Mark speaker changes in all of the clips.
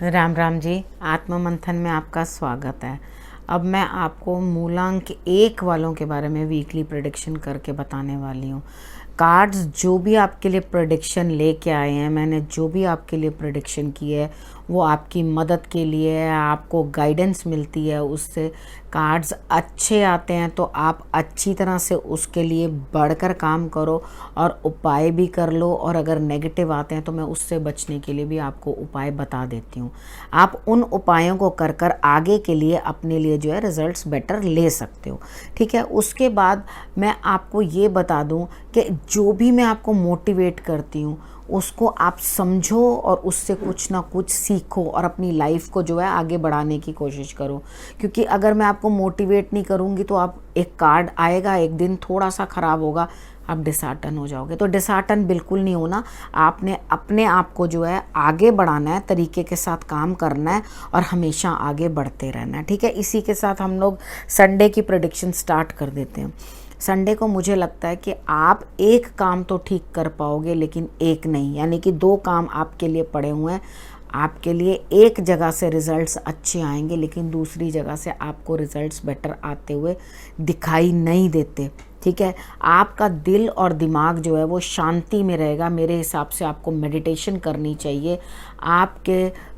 Speaker 1: राम राम जी। आत्म मंथन में आपका स्वागत है। अब मैं आपको मूलांक 1 वालों के बारे में वीकली प्रेडिक्शन करके बताने वाली हूँ। कार्ड्स जो भी आपके लिए प्रेडिक्शन लेके आए हैं, मैंने जो भी आपके लिए प्रेडिक्शन की है वो आपकी मदद के लिए है, आपको गाइडेंस मिलती है उससे। कार्ड्स अच्छे आते हैं तो आप अच्छी तरह से उसके लिए बढ़कर काम करो और उपाय भी कर लो, और अगर नेगेटिव आते हैं तो मैं उससे बचने के लिए भी आपको उपाय बता देती हूँ। आप उन उपायों को कर कर आगे के लिए अपने लिए जो है रिजल्ट्स बेटर ले सकते हो। ठीक है, उसके बाद मैं आपको ये बता दूँ कि जो भी मैं आपको मोटिवेट करती हूँ उसको आप समझो और उससे कुछ ना कुछ सीखो और अपनी लाइफ को जो है आगे बढ़ाने की कोशिश करो। क्योंकि अगर मैं आपको मोटिवेट नहीं करूँगी तो आप एक कार्ड आएगा, एक दिन थोड़ा सा ख़राब होगा, आप डिसहार्टन हो जाओगे। तो डिसहार्टन बिल्कुल नहीं होना, आपने अपने आप को जो है आगे बढ़ाना है, तरीके के साथ काम करना है और हमेशा आगे बढ़ते रहना है। ठीक है, इसी के साथ हम लोग संडे की प्रेडिक्शन स्टार्ट कर देते हैं। संडे को मुझे लगता है कि आप एक काम तो ठीक कर पाओगे लेकिन एक नहीं, यानी कि 2 काम आपके लिए पड़े हुए हैं। आपके लिए एक जगह से रिज़ल्ट्स अच्छे आएंगे लेकिन दूसरी जगह से आपको रिज़ल्ट्स बेटर आते हुए दिखाई नहीं देते। ठीक है, आपका दिल और दिमाग जो है वो शांति में रहेगा। मेरे हिसाब से आपको मेडिटेशन करनी चाहिए। आपके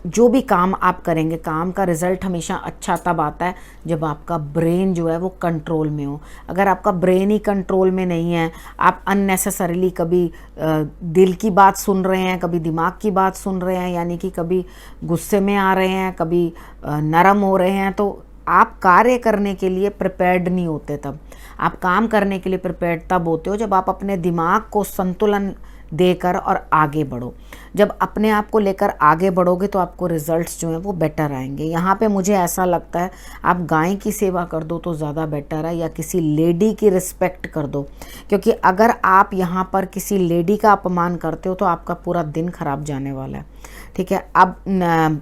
Speaker 1: जो भी काम आप करेंगे, काम का रिज़ल्ट हमेशा अच्छा तब आता है जब आपका ब्रेन जो है वो कंट्रोल में हो। अगर आपका ब्रेन ही कंट्रोल में नहीं है, आप अननेसेसरीली कभी दिल की बात सुन रहे हैं, कभी दिमाग की बात सुन रहे हैं, यानी कि कभी गुस्से में आ रहे हैं, कभी नरम हो रहे हैं, तो आप कार्य करने के लिए प्रिपेयर्ड नहीं होते। तब आप काम करने के लिए प्रिपेयर्ड तब होते हो जब आप अपने दिमाग को संतुलन देकर और आगे बढ़ो। जब अपने आप को लेकर आगे बढ़ोगे तो आपको रिजल्ट्स जो हैं वो बेटर आएंगे। यहाँ पे मुझे ऐसा लगता है आप गाय की सेवा कर दो तो ज़्यादा बेटर है, या किसी लेडी की रिस्पेक्ट कर दो, क्योंकि अगर आप यहाँ पर किसी लेडी का अपमान करते हो तो आपका पूरा दिन खराब जाने वाला है। ठीक है, अब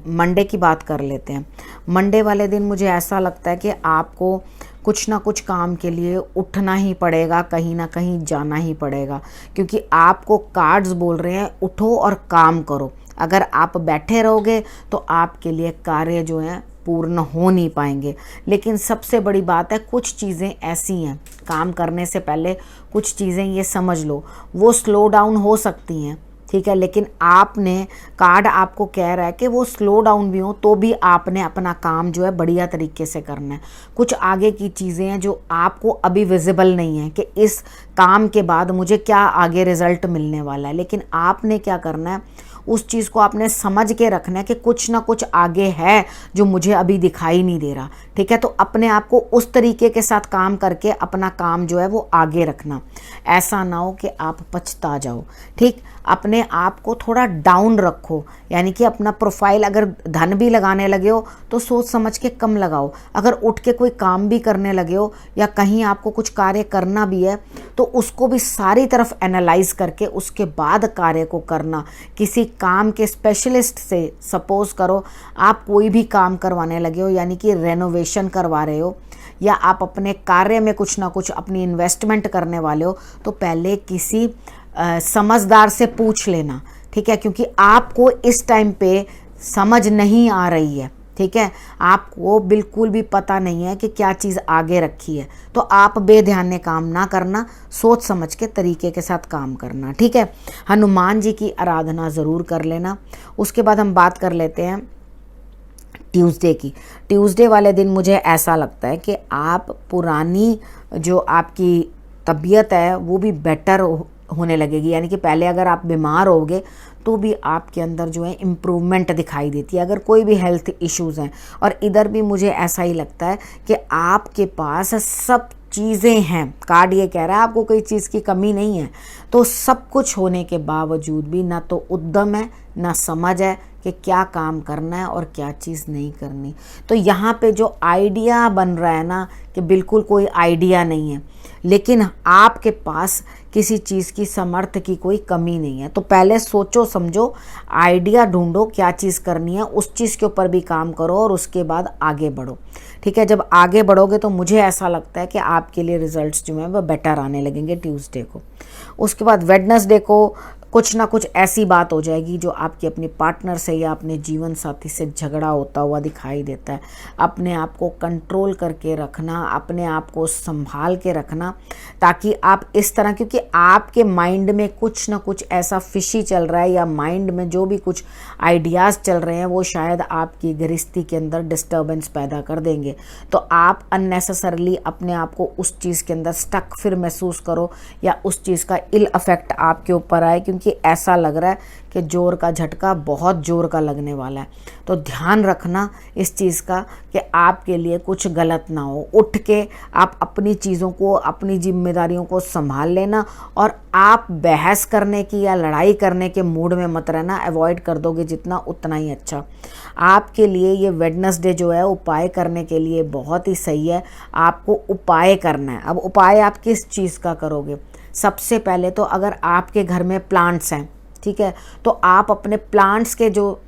Speaker 1: मंडे की बात कर लेते हैं। मंडे वाले दिन मुझे ऐसा लगता है कि आपको कुछ ना कुछ काम के लिए उठना ही पड़ेगा, कहीं ना कहीं जाना ही पड़ेगा, क्योंकि आपको कार्ड्स बोल रहे हैं उठो और काम करो। अगर आप बैठे रहोगे तो आपके लिए कार्य जो हैं पूर्ण हो नहीं पाएंगे। लेकिन सबसे बड़ी बात है, कुछ चीज़ें ऐसी हैं, काम करने से पहले कुछ चीज़ें ये समझ लो वो स्लो डाउन हो सकती हैं। ठीक है, लेकिन आपने कार्ड आपको कह रहा है कि वो स्लो डाउन भी हो तो भी आपने अपना काम जो है बढ़िया तरीके से करना है। कुछ आगे की चीज़ें हैं जो आपको अभी विजिबल नहीं है कि इस काम के बाद मुझे क्या आगे रिजल्ट मिलने वाला है, लेकिन आपने क्या करना है, उस चीज़ को आपने समझ के रखना है कि कुछ ना कुछ आगे है जो मुझे अभी दिखाई नहीं दे रहा। ठीक है, तो अपने आप को उस तरीके के साथ काम करके अपना काम जो है वो आगे रखना, ऐसा ना हो कि आप पछता जाओ। ठीक, अपने आप को थोड़ा डाउन रखो, यानी कि अपना प्रोफाइल, अगर धन भी लगाने लगे हो तो सोच समझ के कम लगाओ। अगर उठ के कोई काम भी करने लगे हो या कहीं आपको कुछ कार्य करना भी है तो उसको भी सारी तरफ एनालाइज करके उसके बाद कार्य को करना। किसी काम के स्पेशलिस्ट से, सपोज करो आप कोई भी काम करवाने लगे हो, यानी कि रेनोवेशन करवा रहे हो या आप अपने कार्य में कुछ ना कुछ अपनी इन्वेस्टमेंट करने वाले हो, तो पहले किसी समझदार से पूछ लेना। ठीक है, क्योंकि आपको इस टाइम पे समझ नहीं आ रही है। ठीक है, आपको बिल्कुल भी पता नहीं है कि क्या चीज़ आगे रखी है, तो आप बेध्यान काम ना करना, सोच समझ के तरीके के साथ काम करना। ठीक है, हनुमान जी की आराधना ज़रूर कर लेना। उसके बाद हम बात कर लेते हैं ट्यूसडे की। ट्यूसडे वाले दिन मुझे ऐसा लगता है कि आप पुरानी जो आपकी तबीयत है वो भी बेटर होने लगेगी, यानी कि पहले अगर आप बीमार होगे तो भी आपके अंदर जो है इम्प्रूवमेंट दिखाई देती है, अगर कोई भी हेल्थ इश्यूज़ हैं। और इधर भी मुझे ऐसा ही लगता है कि आपके पास सब चीज़ें हैं। कार्ड ये कह रहा है आपको कोई चीज़ की कमी नहीं है, तो सब कुछ होने के बावजूद भी ना तो उद्यम है ना समझ है कि क्या काम करना है और क्या चीज़ नहीं करनी। तो यहाँ पे जो आइडिया बन रहा है ना कि बिल्कुल कोई आइडिया नहीं है, लेकिन आपके पास किसी चीज़ की समर्थ की कोई कमी नहीं है। तो पहले सोचो समझो, आइडिया ढूंढो, क्या चीज़ करनी है, उस चीज़ के ऊपर भी काम करो और उसके बाद आगे बढ़ो। ठीक है, जब आगे बढ़ोगे तो मुझे ऐसा लगता है कि आपके लिए रिजल्ट्स जो हैं वो बेटर आने लगेंगे ट्यूसडे को। उसके बाद वेडनेसडे को कुछ ना कुछ ऐसी बात हो जाएगी जो आपकी अपने पार्टनर से या अपने जीवन साथी से झगड़ा होता हुआ दिखाई देता है। अपने आप को कंट्रोल करके रखना, अपने आप को संभाल के रखना, ताकि आप इस तरह, क्योंकि आपके माइंड में कुछ ना कुछ ऐसा फिशी चल रहा है, या माइंड में जो भी कुछ आइडियाज़ चल रहे हैं वो शायद आपकी गृहस्थी के अंदर डिस्टर्बेंस पैदा कर देंगे। तो आप अननेसेसरली अपने आप को उस चीज़ के अंदर स्टक फिर महसूस करो, या उस चीज़ का इल इफेक्ट आपके ऊपर आए, क्योंकि ऐसा लग रहा है कि जोर का झटका बहुत जोर का लगने वाला है। तो ध्यान रखना इस चीज़ का कि आपके लिए कुछ गलत ना हो। उठ के आप अपनी चीज़ों को, अपनी जिम्मेदारियों को संभाल लेना, और आप बहस करने की या लड़ाई करने के मूड में मत रहना। अवॉइड कर दोगे जितना उतना ही अच्छा। आपके लिए ये वेडनेसडे जो है उपाय करने के लिए बहुत ही सही है। आपको उपाय करना है। अब उपाय आप किस चीज़ का करोगे? सबसे पहले तो अगर आपके घर में प्लांट्स हैं, ठीक है, तो आप अपने प्लांट्स के जो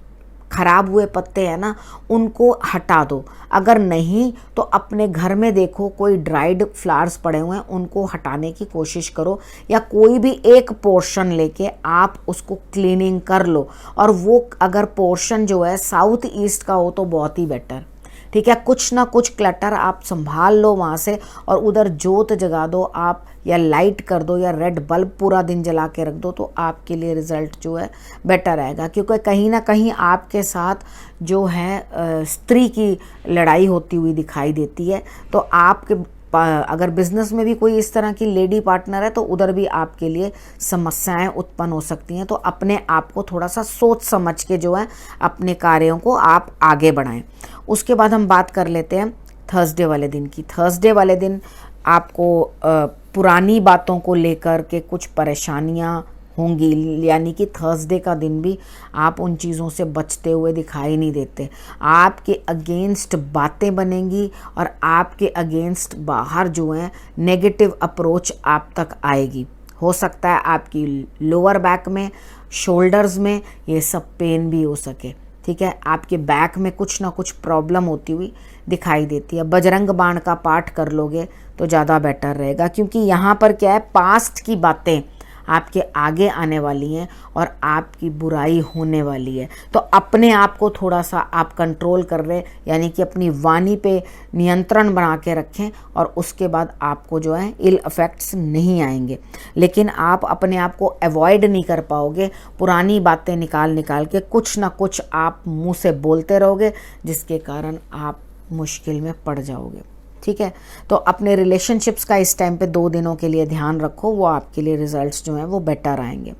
Speaker 1: खराब हुए पत्ते हैं ना, उनको हटा दो। अगर नहीं तो अपने घर में देखो कोई ड्राइड फ्लावर्स पड़े हुए हैं, उनको हटाने की कोशिश करो, या कोई भी एक पोर्शन लेके आप उसको क्लीनिंग कर लो। और वो अगर पोर्शन जो है साउथ ईस्ट का हो तो बहुत ही बेटर, ठीक है। कुछ ना कुछ क्लटर आप संभाल लो वहाँ से, और उधर जोत जगा दो आप, या लाइट कर दो, या रेड बल्ब पूरा दिन जला के रख दो, तो आपके लिए रिज़ल्ट जो है बेटर आएगा। क्योंकि कहीं ना कहीं आपके साथ जो है स्त्री की लड़ाई होती हुई दिखाई देती है। तो आपके अगर बिजनेस में भी कोई इस तरह की लेडी पार्टनर है तो उधर भी आपके लिए समस्याएं उत्पन्न हो सकती हैं। तो अपने आप को थोड़ा सा सोच समझ के जो है अपने कार्यों को आप आगे बढ़ाएं। उसके बाद हम बात कर लेते हैं थर्सडे वाले दिन की। थर्सडे वाले दिन आपको पुरानी बातों को लेकर के कुछ परेशानियां होंगी, यानी कि थर्सडे का दिन भी आप उन चीज़ों से बचते हुए दिखाई नहीं देते। आपके अगेंस्ट बातें बनेंगी, और आपके अगेंस्ट बाहर जो है नेगेटिव अप्रोच आप तक आएगी। हो सकता है आपकी लोअर बैक में, शोल्डर्स में ये सब पेन भी हो सके, ठीक है। आपके बैक में कुछ ना कुछ प्रॉब्लम होती हुई दिखाई देती है। बजरंग बाण का पाठ कर लोगे तो ज़्यादा बेटर रहेगा, क्योंकि यहाँ पर क्या है, पास्ट की बातें आपके आगे आने वाली हैं और आपकी बुराई होने वाली है। तो अपने आप को थोड़ा सा आप कंट्रोल कर रहे, यानी कि अपनी वाणी पे नियंत्रण बना के रखें, और उसके बाद आपको जो है इल इफेक्ट्स नहीं आएंगे। लेकिन आप अपने आप को अवॉइड नहीं कर पाओगे। पुरानी बातें निकाल के कुछ ना कुछ आप मुंह से बोलते रहोगे, जिसके कारण आप मुश्किल में पड़ जाओगे, ठीक है। तो अपने रिलेशनशिप्स का इस टाइम पे 2 दिनों के लिए ध्यान रखो, वो आपके लिए रिजल्ट्स जो हैं वो बेटर आएंगे।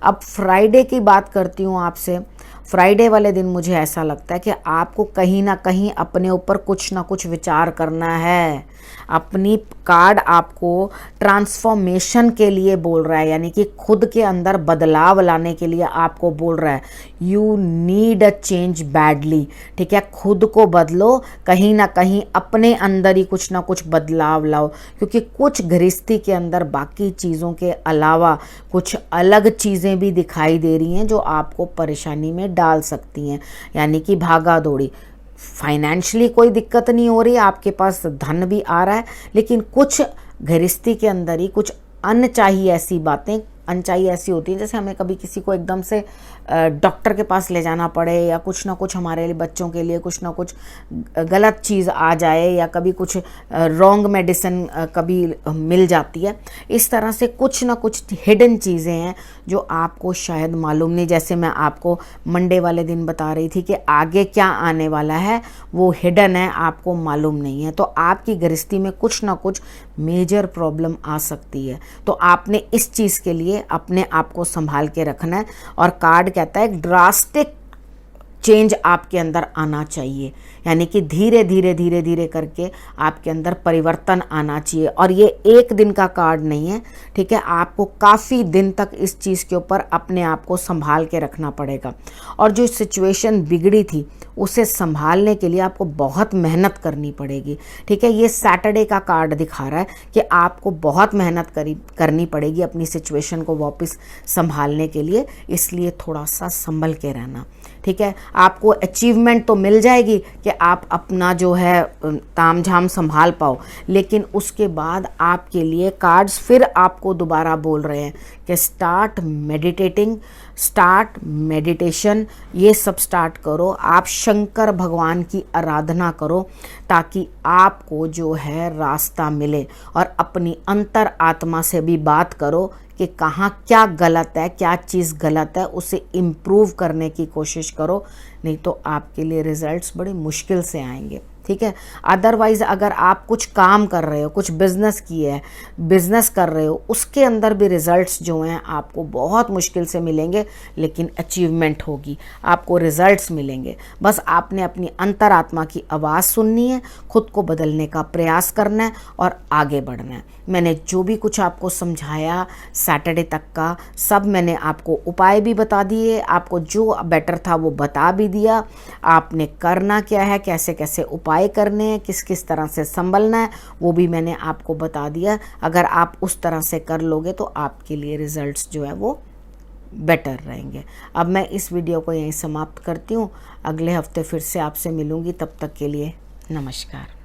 Speaker 1: अब फ्राइडे की बात करती हूँ आपसे। फ्राइडे वाले दिन मुझे ऐसा लगता है कि आपको कहीं ना कहीं अपने ऊपर कुछ ना कुछ विचार करना है। अपनी कार्ड आपको ट्रांसफॉर्मेशन के लिए बोल रहा है, यानी कि खुद के अंदर बदलाव लाने के लिए आपको बोल रहा है। You need a change badly, ठीक है। खुद को बदलो, कहीं ना कहीं अपने अंदर ही कुछ ना कुछ बदलाव लाओ, क्योंकि कुछ गृहस्थी के अंदर बाकी चीज़ों के अलावा कुछ अलग चीज़ें भी दिखाई दे रही हैं जो आपको परेशानी में डाल सकती हैं। यानी कि भागा दौड़ी, फाइनेंशियली कोई दिक्कत नहीं हो रही, आपके पास धन भी आ रहा है, लेकिन कुछ गृहस्थी के अंदर ही कुछ अनचाही ऐसी बातें, अनचाही ऐसी होती है, जैसे हमें कभी किसी को एकदम से डॉक्टर के पास ले जाना पड़े, या कुछ ना कुछ हमारे लिए बच्चों के लिए कुछ ना कुछ गलत चीज़ आ जाए, या कभी कुछ रॉन्ग मेडिसिन कभी मिल जाती है। इस तरह से कुछ ना कुछ हिडन चीज़ें हैं जो आपको शायद मालूम नहीं। जैसे मैं आपको मंडे वाले दिन बता रही थी कि आगे क्या आने वाला है वो हिडन है, आपको मालूम नहीं है। तो आपकी गृहस्थी में कुछ ना कुछ मेजर प्रॉब्लम आ सकती है। तो आपने इस चीज़ के लिए अपने आप को संभाल के रखना है। और कार्ड कहता है ड्रास्टिक चेंज आपके अंदर आना चाहिए, यानी कि धीरे धीरे करके आपके अंदर परिवर्तन आना चाहिए। और ये एक दिन का कार्ड नहीं है, ठीक है। आपको काफ़ी दिन तक इस चीज़ के ऊपर अपने आप को संभाल के रखना पड़ेगा। और जो सिचुएशन बिगड़ी थी उसे संभालने के लिए आपको बहुत मेहनत करनी पड़ेगी, ठीक है। ये सैटरडे का कार्ड दिखा रहा है कि आपको बहुत मेहनत करनी पड़ेगी अपनी सिचुएशन को वापस संभालने के लिए, इसलिए थोड़ा सा संभल के रहना, ठीक ठीक है, आपको अचीवमेंट तो मिल जाएगी कि आप अपना जो है ताम झाम संभाल पाओ, लेकिन उसके बाद आपके लिए कार्ड्स फिर आपको दोबारा बोल रहे हैं कि स्टार्ट मेडिटेटिंग, स्टार्ट मेडिटेशन, ये सब स्टार्ट करो। आप शंकर भगवान की आराधना करो ताकि आपको जो है रास्ता मिले, और अपनी अंतर आत्मा से भी बात करो कि कहाँ क्या गलत है, क्या चीज़ गलत है, उसे इम्प्रूव करने की कोशिश करो, नहीं तो आपके लिए रिजल्ट्स बड़ी मुश्किल से आएंगे। ठीक है, अदरवाइज़ अगर आप कुछ काम कर रहे हो, कुछ बिजनेस किए है, बिजनेस कर रहे हो, उसके अंदर भी रिजल्ट्स जो हैं आपको बहुत मुश्किल से मिलेंगे, लेकिन अचीवमेंट होगी, आपको रिजल्ट्स मिलेंगे। बस आपने अपनी अंतरात्मा की आवाज़ सुननी है, खुद को बदलने का प्रयास करना है और आगे बढ़ना है। मैंने जो भी कुछ आपको समझाया सैटरडे तक का, सब मैंने आपको उपाय भी बता दिए, आपको जो बेटर था वो बता भी दिया। आपने करना क्या है, कैसे कैसे उपाय करने हैं, किस किस तरह से संभलना है, वो भी मैंने आपको बता दिया। अगर आप उस तरह से कर लोगे तो आपके लिए रिजल्ट्स जो है वो बेटर रहेंगे। अब मैं इस वीडियो को यहीं समाप्त करती हूँ, अगले हफ्ते फिर से आपसे मिलूँगी, तब तक के लिए नमस्कार।